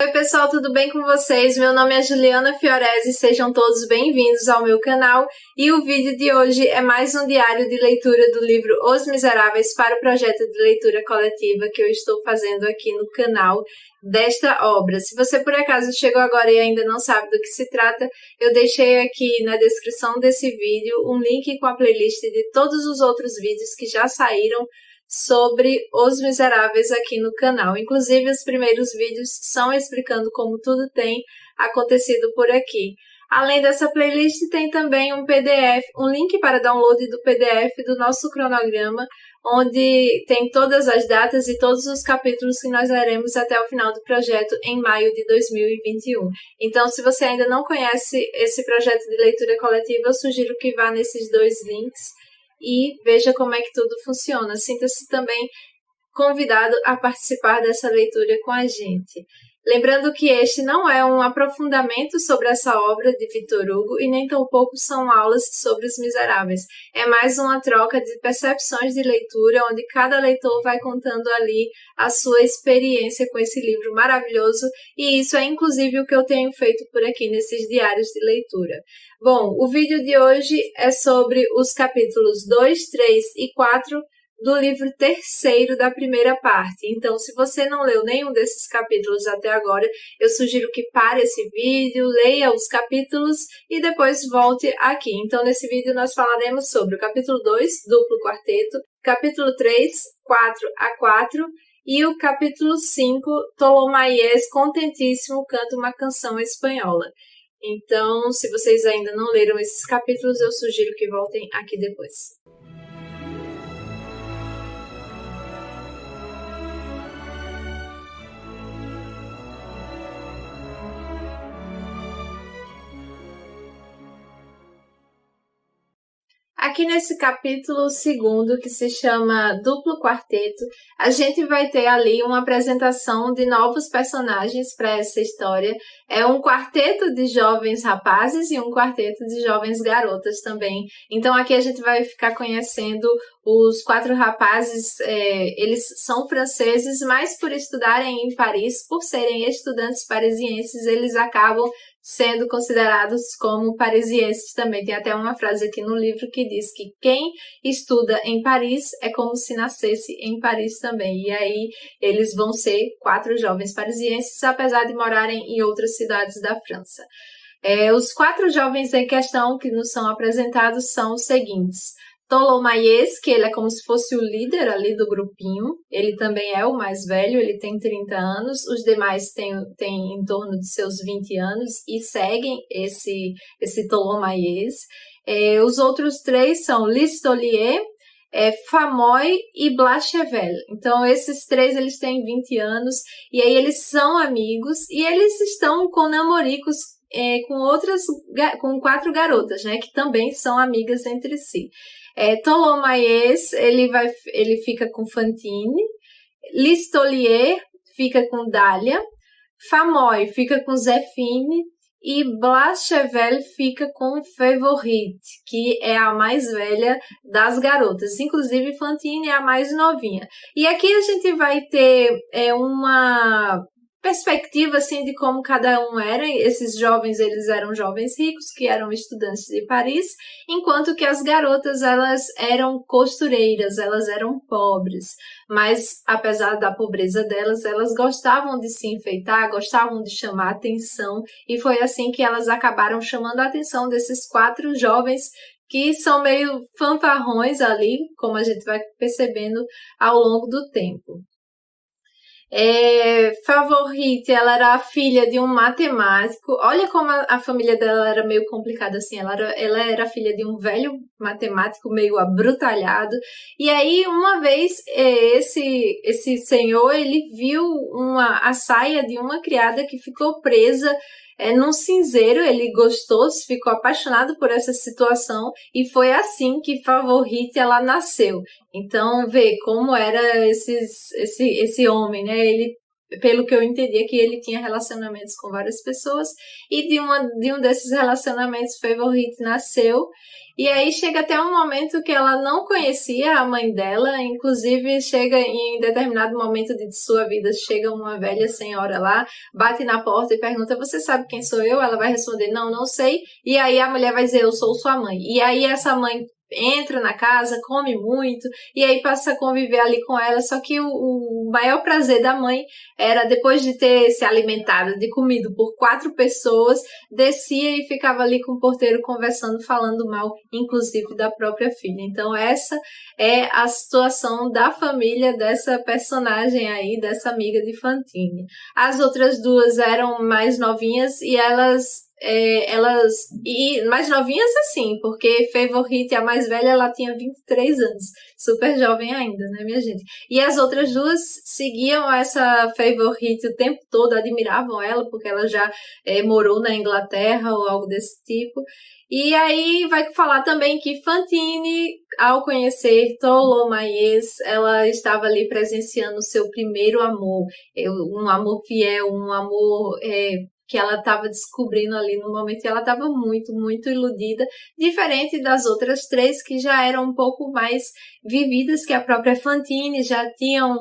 Oi pessoal, tudo bem com vocês? Meu nome é Juliana Fiorese, sejam todos bem-vindos ao meu canal e o vídeo de hoje é mais um diário de leitura do livro Os Miseráveis para o projeto de leitura coletiva que eu estou fazendo aqui no canal desta obra. Se você por acaso chegou agora e ainda não sabe do que se trata, eu deixei aqui na descrição desse vídeo um link com a playlist de todos os outros vídeos que já saíram sobre Os Miseráveis aqui no canal. Inclusive, os primeiros vídeos são explicando como tudo tem acontecido por aqui. Além dessa playlist, tem também um PDF, um link para download do PDF do nosso cronograma, onde tem todas as datas e todos os capítulos que nós leremos até o final do projeto em maio de 2021. Então, se você ainda não conhece esse projeto de leitura coletiva, eu sugiro que vá nesses dois links e veja como é que tudo funciona. Sinta-se também convidado a participar dessa leitura com a gente. Lembrando que este não é um aprofundamento sobre essa obra de Victor Hugo e nem tampouco são aulas sobre Os Miseráveis. É mais uma troca de percepções de leitura, onde cada leitor vai contando ali a sua experiência com esse livro maravilhoso, e isso é inclusive o que eu tenho feito por aqui nesses diários de leitura. Bom, o vídeo de hoje é sobre os capítulos 2, 3 e 4 do livro terceiro da primeira parte. Então, se você não leu nenhum desses capítulos até agora, eu sugiro que pare esse vídeo, leia os capítulos e depois volte aqui. Então, nesse vídeo nós falaremos sobre o capítulo 2, duplo quarteto, capítulo 3, 4 e o capítulo 5, Tolomaies contentíssimo canta uma canção espanhola. Então, se vocês ainda não leram esses capítulos, eu sugiro que voltem aqui depois. Aqui nesse capítulo segundo, que se chama Duplo Quarteto, a gente vai ter ali uma apresentação de novos personagens para essa história. É um quarteto de jovens rapazes e um quarteto de jovens garotas também. Então aqui a gente vai ficar conhecendo os 4 rapazes. Eles são franceses, mas por estudarem em Paris, por serem estudantes parisienses, eles acabam sendo considerados como parisienses também. Tem até uma frase aqui no livro que diz que quem estuda em Paris é como se nascesse em Paris também. E aí eles vão ser 4 jovens parisienses, apesar de morarem em outras cidades da França. Os 4 jovens em questão que nos são apresentados são os seguintes: Tolomaies, que ele é como se fosse o líder ali do grupinho, ele também é o mais velho, ele tem 30 anos, os demais têm em torno de seus 20 anos e seguem esse Tolomaies. Os outros 3 são Listolier, Famoy e Blachevelle. Então esses 3 eles têm 20 anos e aí eles são amigos e eles estão com namoricos com 4 garotas, né, que também são amigas entre si. Tolomaies, ele fica com Fantine, Listolier fica com Dália, Famoy fica com Zéphine e Blachevelle fica com Favourite, que é a mais velha das garotas. Inclusive, Fantine é a mais novinha. E aqui a gente vai ter uma perspectiva assim de como cada um era. Esses jovens, eles eram jovens ricos que eram estudantes de Paris, enquanto que as garotas, elas eram costureiras, elas eram pobres, mas apesar da pobreza delas, elas gostavam de se enfeitar, gostavam de chamar atenção, e foi assim que elas acabaram chamando a atenção desses 4 jovens que são meio fanfarrões ali, como a gente vai percebendo ao longo do tempo. Favourite, ela era a filha de um matemático. Olha como a família dela era meio complicada assim. Ela era filha de um velho matemático meio abrutalhado. E aí uma vez esse senhor, ele viu a saia de uma criada que ficou presa num cinzeiro. Ele gostou, ficou apaixonado por essa situação e foi assim que Favourite ela nasceu. Então vê como era esse homem, né? Ele pelo que eu entendi, que ele tinha relacionamentos com várias pessoas, e de um desses relacionamentos, Favourite nasceu. E aí chega até um momento que ela não conhecia a mãe dela, inclusive chega em determinado momento de sua vida, chega uma velha senhora lá, bate na porta e pergunta: você sabe quem sou eu? Ela vai responder: não, não sei. E aí a mulher vai dizer: eu sou sua mãe. E aí essa mãe entra na casa, come muito, e aí passa a conviver ali com ela, só que o maior prazer da mãe era, depois de ter se alimentado de comida por 4 pessoas, descia e ficava ali com o porteiro conversando, falando mal, inclusive da própria filha. Então essa é a situação da família dessa personagem aí, dessa amiga de Fantine. As outras duas eram mais novinhas e e mais novinhas assim, porque Favourite, a mais velha, ela tinha 23 anos, super jovem ainda, né, minha gente? E as outras duas seguiam essa Favourite o tempo todo, admiravam ela, porque ela já morou na Inglaterra ou algo desse tipo. E aí vai falar também que Fantine, ao conhecer Tholomyès, ela estava ali presenciando o seu primeiro amor, um amor fiel, um amor que ela estava descobrindo ali no momento, e ela estava muito, muito iludida, diferente das outras 3 que já eram um pouco mais vividas, que a própria Fantine, já tinham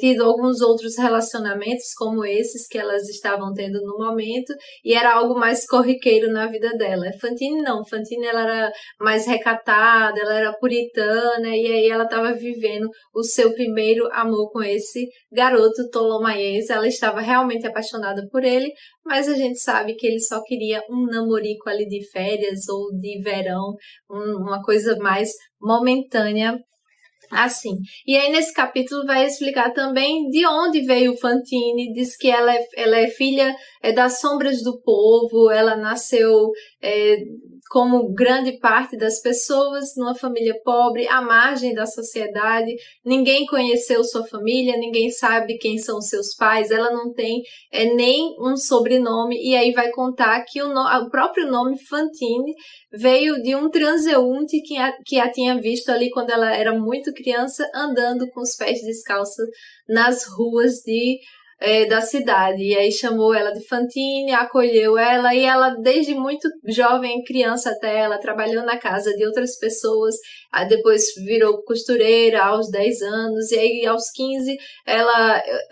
tido alguns outros relacionamentos como esses que elas estavam tendo no momento, e era algo mais corriqueiro na vida dela. Fantine não, Fantine ela era mais recatada, ela era puritana, e aí ela estava vivendo o seu primeiro amor com esse garoto Tholomyès. Ela estava realmente apaixonada por ele, mas a gente sabe que ele só queria um namorico ali de férias ou de verão, uma coisa mais momentânea assim. E aí nesse capítulo vai explicar também de onde veio Fantine. Diz que ela é filha das sombras do povo, ela nasceu como grande parte das pessoas numa família pobre, à margem da sociedade. Ninguém conheceu sua família, ninguém sabe quem são seus pais, ela não tem nem um sobrenome. E aí vai contar que o próprio nome Fantine veio de um transeunte que a tinha visto ali quando ela era muito criança, andando com os pés descalços nas ruas da cidade. E aí chamou ela de Fantine, acolheu ela, e ela, desde muito jovem, criança até, ela trabalhou na casa de outras pessoas, aí depois virou costureira aos 10 anos, e aí aos 15,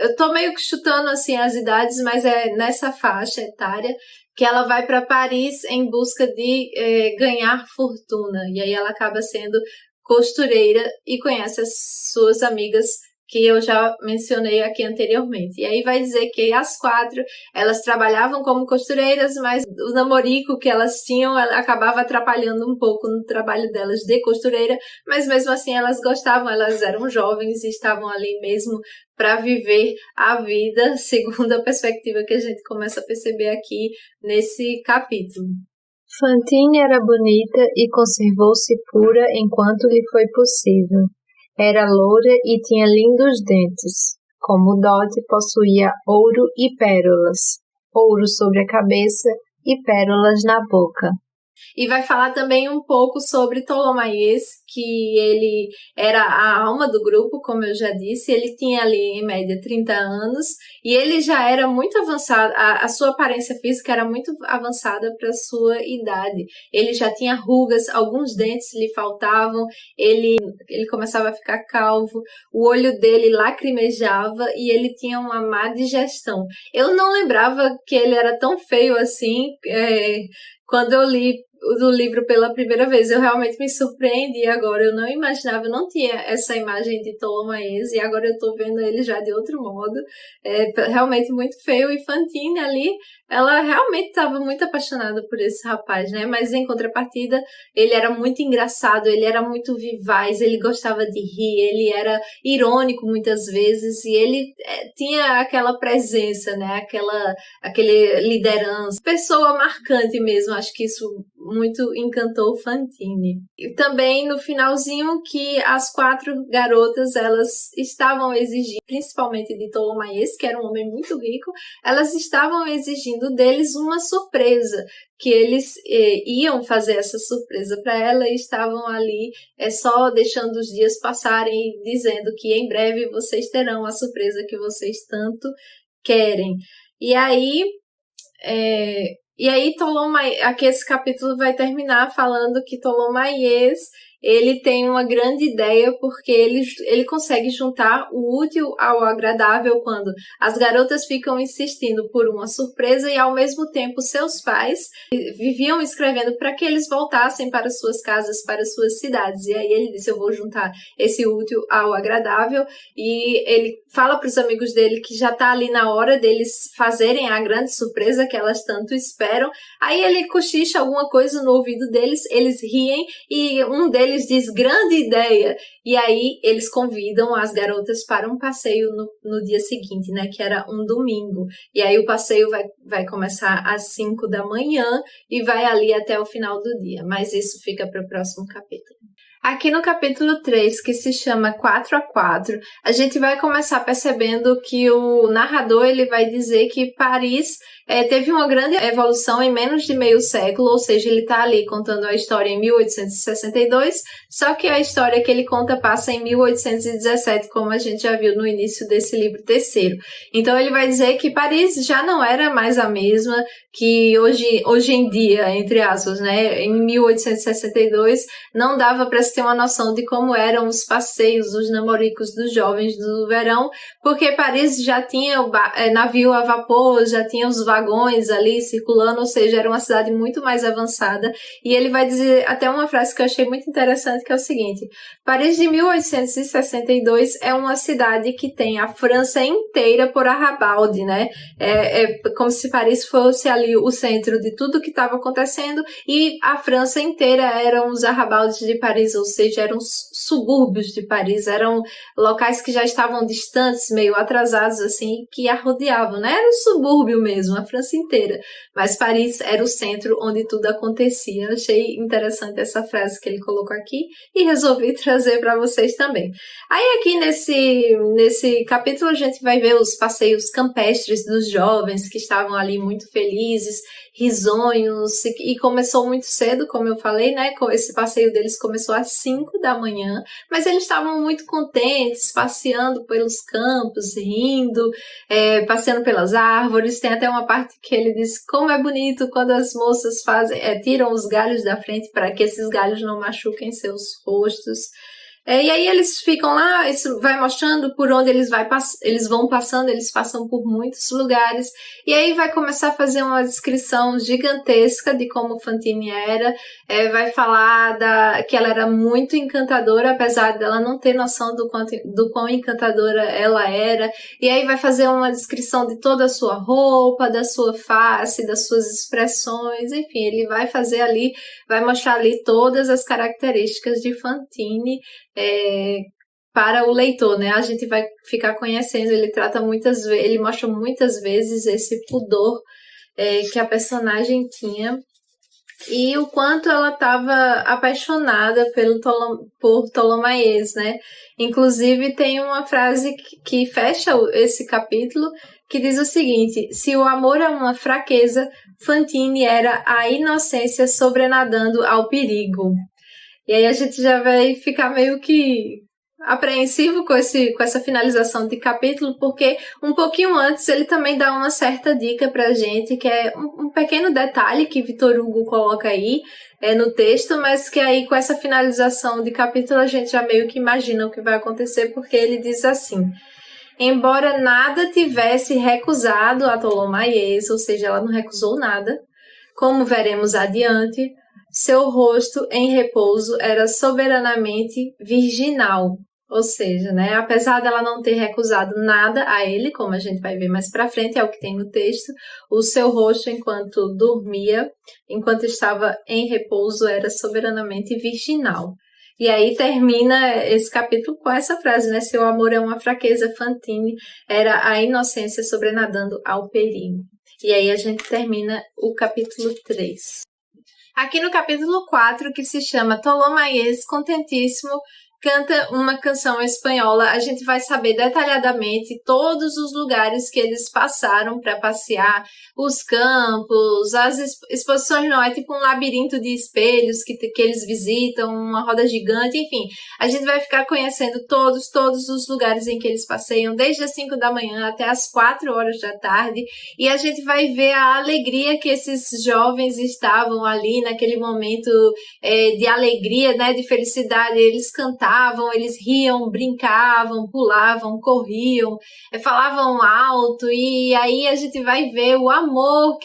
eu tô meio que chutando assim as idades, mas é nessa faixa etária, que ela vai para Paris em busca de ganhar fortuna. E aí ela acaba sendo costureira e conhece as suas amigas que eu já mencionei aqui anteriormente. E aí vai dizer que as 4, elas trabalhavam como costureiras, mas o namorico que elas tinham acabava atrapalhando um pouco no trabalho delas de costureira, mas mesmo assim elas gostavam, elas eram jovens e estavam ali mesmo para viver a vida, segundo a perspectiva que a gente começa a perceber aqui nesse capítulo. Fantine era bonita e conservou-se pura enquanto lhe foi possível. Era loura e tinha lindos dentes. Como dote, possuía ouro e pérolas. Ouro sobre a cabeça e pérolas na boca. E vai falar também um pouco sobre Tholomyès, que ele era a alma do grupo, como eu já disse. Ele tinha ali, em média, 30 anos, e ele já era muito avançado, a sua aparência física era muito avançada para a sua idade. Ele já tinha rugas, alguns dentes lhe faltavam, ele começava a ficar calvo, o olho dele lacrimejava e ele tinha uma má digestão. Eu não lembrava que ele era tão feio assim, quando eu li do livro pela primeira vez. Eu realmente me surpreendi agora, eu não imaginava, eu não tinha essa imagem de Tholomyès, e agora eu tô vendo ele já de outro modo, realmente muito feio. E Fantine ali, ela realmente estava muito apaixonada por esse rapaz, né? Mas em contrapartida, ele era muito engraçado, ele era muito vivaz, ele gostava de rir, ele era irônico muitas vezes, e ele tinha aquela presença, né? Aquele liderança, pessoa marcante mesmo. Acho que isso muito encantou Fantine. E também no finalzinho que as 4 garotas, elas estavam exigindo, principalmente de Tholomyès, que era um homem muito rico, elas estavam exigindo vestindo deles uma surpresa, que eles iam fazer essa surpresa para ela e estavam ali só deixando os dias passarem e dizendo que em breve vocês terão a surpresa que vocês tanto querem. E aí aqui esse capítulo vai terminar falando que Ptolomaiês, ele tem uma grande ideia porque ele consegue juntar o útil ao agradável quando as garotas ficam insistindo por uma surpresa e ao mesmo tempo seus pais viviam escrevendo para que eles voltassem para suas casas, para suas cidades. E aí ele disse, eu vou juntar esse útil ao agradável, e ele fala para os amigos dele que já está ali na hora deles fazerem a grande surpresa que elas tanto esperam. Aí ele cochicha alguma coisa no ouvido deles, eles riem e um deles diz, grande ideia, e aí eles convidam as garotas para um passeio no dia seguinte, né, que era um domingo, e aí o passeio vai começar às 5 da manhã e vai ali até o final do dia, mas isso fica para o próximo capítulo. Aqui no capítulo 3, que se chama 4x4, a gente vai começar percebendo que o narrador ele vai dizer que Paris teve uma grande evolução em menos de meio século, ou seja, ele está ali contando a história em 1862, só que a história que ele conta passa em 1817, como a gente já viu no início desse livro terceiro. Então ele vai dizer que Paris já não era mais a mesma que hoje em dia, entre aspas, né? Em 1862 não dava para se ter uma noção de como eram os passeios, os namoricos dos jovens do verão, porque Paris já tinha o navio a vapor, já tinha os vagões ali circulando, ou seja, era uma cidade muito mais avançada. E ele vai dizer até uma frase que eu achei muito interessante, que é o seguinte: Paris de 1862 é uma cidade que tem a França inteira por arrabalde, né? É como se Paris fosse ali o centro de tudo que estava acontecendo e a França inteira eram os arrabaldes de Paris, ou seja, eram subúrbios de Paris, eram locais que já estavam distantes, meio atrasados assim, que a rodeavam, né? Era um subúrbio mesmo, a França inteira, mas Paris era o centro onde tudo acontecia. Eu achei interessante essa frase que ele colocou aqui e resolvi trazer para vocês também. Aí aqui nesse capítulo a gente vai ver os passeios campestres dos jovens que estavam ali muito felizes, risonhos, e começou muito cedo, como eu falei, né? Esse passeio deles começou às 5 da manhã, mas eles estavam muito contentes, passeando pelos campos, rindo, passeando pelas árvores. Tem até uma parte que ele diz como é bonito quando as moças tiram os galhos da frente para que esses galhos não machuquem seus rostos. E aí eles ficam lá, isso vai mostrando por onde eles vão passando, eles passam por muitos lugares, e aí vai começar a fazer uma descrição gigantesca de como Fantine era, vai falar que ela era muito encantadora, apesar dela não ter noção do quão encantadora ela era, e aí vai fazer uma descrição de toda a sua roupa, da sua face, das suas expressões, enfim, ele vai mostrar ali todas as características de Fantine, para o leitor, né? A gente vai ficar conhecendo, ele mostra muitas vezes esse pudor que a personagem tinha e o quanto ela estava apaixonada por Ptolomaiês, né? Inclusive tem uma frase que fecha esse capítulo que diz o seguinte: se o amor é uma fraqueza, Fantine era a inocência sobrenadando ao perigo. E aí a gente já vai ficar meio que apreensivo com essa finalização de capítulo, porque um pouquinho antes ele também dá uma certa dica pra gente, que é um pequeno detalhe que Victor Hugo coloca aí no texto, mas que aí com essa finalização de capítulo a gente já meio que imagina o que vai acontecer, porque ele diz assim: embora nada tivesse recusado a Ptolomaiês, ou seja, ela não recusou nada, como veremos adiante, seu rosto em repouso era soberanamente virginal, ou seja, né, apesar dela não ter recusado nada a ele, como a gente vai ver mais pra frente, é o que tem no texto, o seu rosto enquanto dormia, enquanto estava em repouso, era soberanamente virginal. E aí termina esse capítulo com essa frase, né, seu amor é uma fraqueza, Fantine era a inocência sobrenadando ao perigo. E aí a gente termina o capítulo 3. Aqui no capítulo 4, que se chama Ptolomaiês contentíssimo, canta uma canção espanhola. A gente vai saber detalhadamente todos os lugares que eles passaram para passear, os campos, as exposições. Não, é tipo um labirinto de espelhos que eles visitam, uma roda gigante, enfim. A gente vai ficar conhecendo todos os lugares em que eles passeiam, desde as 5 da manhã até as 4 horas da tarde, e a gente vai ver a alegria que esses jovens estavam ali naquele momento de alegria, né, de felicidade. Eles cantavam, eles riam, brincavam, pulavam, corriam, falavam alto, e aí a gente vai ver o amor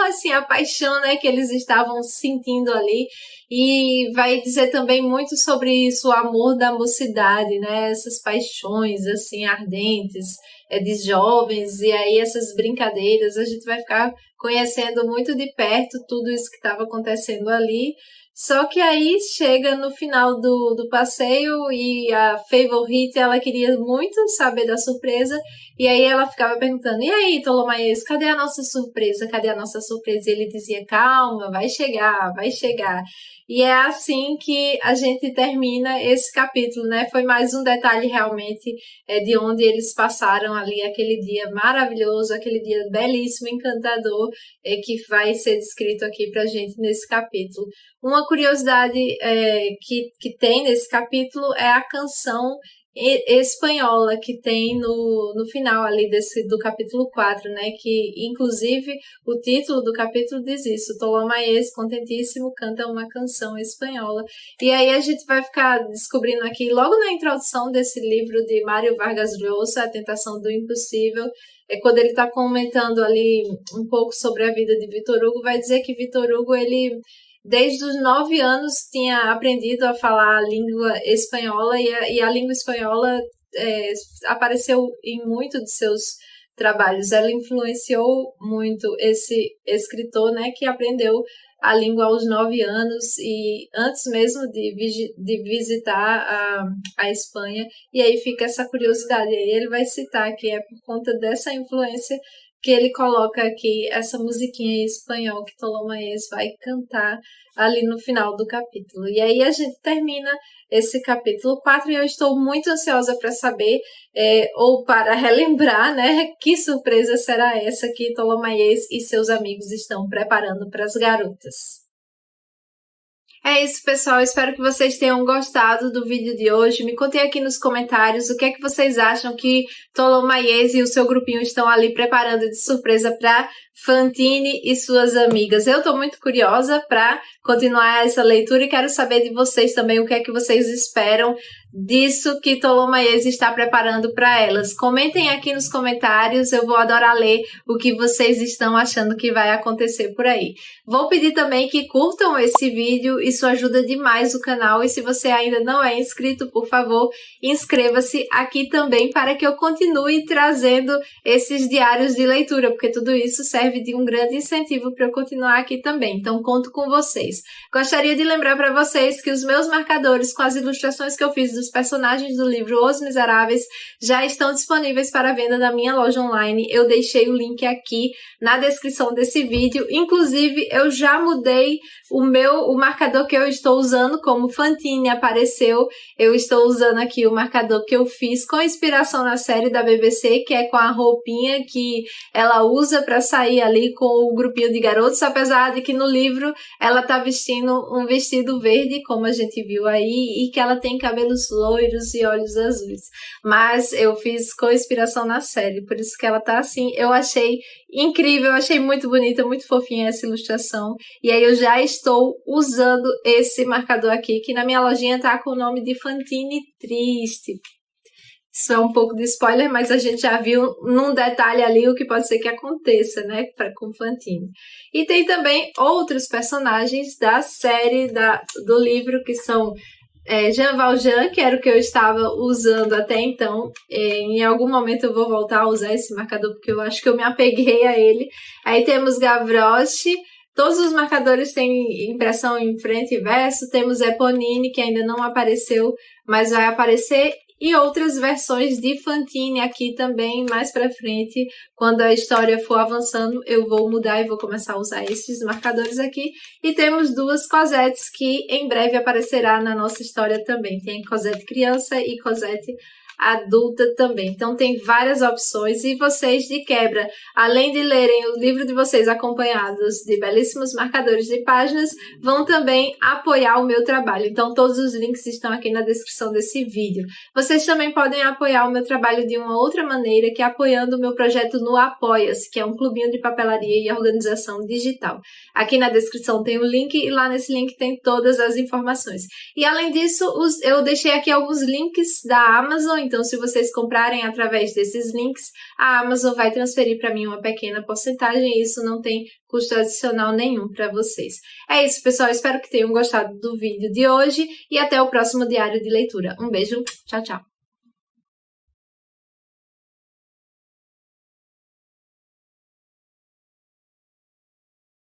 assim, a paixão, né, que eles estavam sentindo ali. E vai dizer também muito sobre isso, o amor da mocidade, né? Essas paixões, assim, ardentes, de jovens, e aí essas brincadeiras, a gente vai ficar conhecendo muito de perto tudo isso que estava acontecendo ali. Só que aí chega no final do passeio e a Favorite, ela queria muito saber da surpresa, e aí ela ficava perguntando: e aí, Tolomaiês, cadê a nossa surpresa? Cadê a nossa surpresa? E ele dizia: calma, vai chegar, vai chegar. E é assim que a gente termina esse capítulo, né? Foi mais um detalhe realmente de onde eles passaram ali aquele dia maravilhoso, aquele dia belíssimo, encantador, que vai ser descrito aqui pra gente nesse capítulo. Uma curiosidade que tem nesse capítulo é a canção espanhola que tem no final ali do capítulo 4, né? Que inclusive o título do capítulo diz isso: Tolomaiês, contentíssimo, canta uma canção espanhola. E aí a gente vai ficar descobrindo aqui, logo na introdução desse livro de Mário Vargas Llosa, A Tentação do Impossível, quando ele está comentando ali um pouco sobre a vida de Victor Hugo, vai dizer que Victor Hugo, ele desde os 9 anos tinha aprendido a falar a língua espanhola, e a língua espanhola apareceu em muito de seus trabalhos. Ela influenciou muito esse escritor, né, que aprendeu a língua aos 9 anos e antes mesmo de visitar a Espanha. E aí fica essa curiosidade. Aí ele vai citar que é por conta dessa influência que ele coloca aqui essa musiquinha em espanhol que Tolomaiês vai cantar ali no final do capítulo. E aí a gente termina esse capítulo 4 e eu estou muito ansiosa para saber, ou para relembrar, né, que surpresa será essa que Tolomaiês e seus amigos estão preparando para as garotas. É isso, pessoal. Espero que vocês tenham gostado do vídeo de hoje. Me contem aqui nos comentários o que é que vocês acham que Tolomaiês e o seu grupinho estão ali preparando de surpresa para Fantine e suas amigas. Eu estou muito curiosa para continuar essa leitura e quero saber de vocês também o que é que vocês esperam disso que Tolomaiês está preparando para elas. Comentem aqui nos comentários, eu vou adorar ler o que vocês estão achando que vai acontecer por aí. Vou pedir também que curtam esse vídeo, isso ajuda demais o canal, e se você ainda não é inscrito, por favor, inscreva-se aqui também para que eu continue trazendo esses diários de leitura, porque tudo isso serve de um grande incentivo para eu continuar aqui também, então conto com vocês. Gostaria de lembrar para vocês que os meus marcadores com as ilustrações que eu fiz dos personagens do livro Os Miseráveis já estão disponíveis para venda na minha loja online. Eu deixei o link aqui na descrição desse vídeo. Inclusive, eu já mudei o marcador que eu estou usando, como Fantine apareceu. Eu estou usando aqui o marcador que eu fiz com inspiração na série da BBC, que é com a roupinha que ela usa para sair ali com o grupinho de garotos, apesar de que no livro ela tá vestindo um vestido verde, como a gente viu aí, e que ela tem cabelos loiros e olhos azuis. Mas eu fiz com inspiração na série, por isso que ela tá assim. Eu achei incrível, eu achei muito bonita, muito fofinha essa ilustração. E aí eu já estou usando esse marcador aqui, que na minha lojinha tá com o nome de Fantine Triste. Isso é um pouco de spoiler, mas a gente já viu num detalhe ali o que pode ser que aconteça, né, com Fantine. E tem também outros personagens da série, do livro, que são Jean Valjean, que era o que eu estava usando até então. Em algum momento eu vou voltar a usar esse marcador, porque eu acho que eu me apeguei a ele. Aí temos Gavroche. Todos os marcadores têm impressão em frente e verso. Temos Eponine, que ainda não apareceu, mas vai aparecer. e outras versões de Fantine aqui também mais pra frente. Quando a história for avançando, eu vou mudar e vou começar a usar esses marcadores aqui. E temos duas Cosettes que em breve aparecerá na nossa história também. Tem Cosette criança e Cosette adulta também. Então tem várias opções e vocês de quebra, além de lerem o livro de vocês acompanhados de belíssimos marcadores de páginas, vão também apoiar o meu trabalho. Então todos os links estão aqui na descrição desse vídeo. Vocês também podem apoiar o meu trabalho de uma outra maneira, que é apoiando o meu projeto no Apoia-se, que é um clubinho de papelaria e organização digital. Aqui na descrição tem o link e lá nesse link tem todas as informações. E além disso, eu deixei aqui alguns links da Amazon. Então, se vocês comprarem através desses links, a Amazon vai transferir para mim uma pequena porcentagem e isso não tem custo adicional nenhum para vocês. É isso, pessoal. Espero que tenham gostado do vídeo de hoje e até o próximo diário de leitura. Um beijo, tchau, tchau!